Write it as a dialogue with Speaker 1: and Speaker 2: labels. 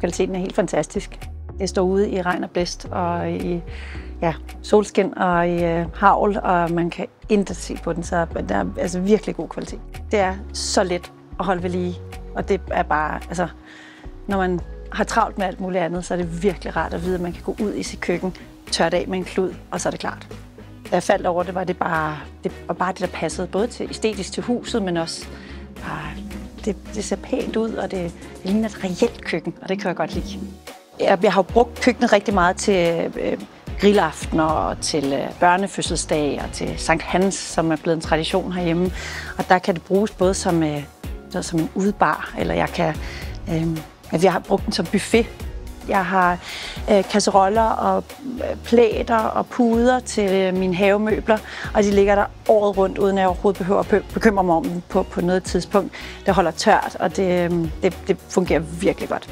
Speaker 1: Kvaliteten er helt fantastisk. Det står ude i regn og blæst og i solskin og i hagl, og man kan intet se på den, så der er altså virkelig god kvalitet. Det er så let at holde ved lige, og det er bare, altså, når man har travlt med alt muligt andet, så er det virkelig rart at vide, at man kan gå ud i sit køkken, tørre det af med en klud, og så er det klart. Da jeg faldt over det, var det bare det, der passede, både til æstetisk til huset, men også bare, det ser pænt ud, og det ligner et reelt køkken, og det kan jeg godt lide. Jeg har jo brugt køkkenet rigtig meget til grillaftener og til børnefødselsdag og til Sankt Hans, som er blevet en tradition herhjemme. Og der kan det bruges både som en udebar, eller jeg har brugt den som buffet. Jeg har kasseroller og plæter og puder til mine havemøbler, og de ligger der året rundt, uden at jeg overhovedet behøver at bekymre mig om dem på noget tidspunkt. Det holder tørt, og det fungerer virkelig godt.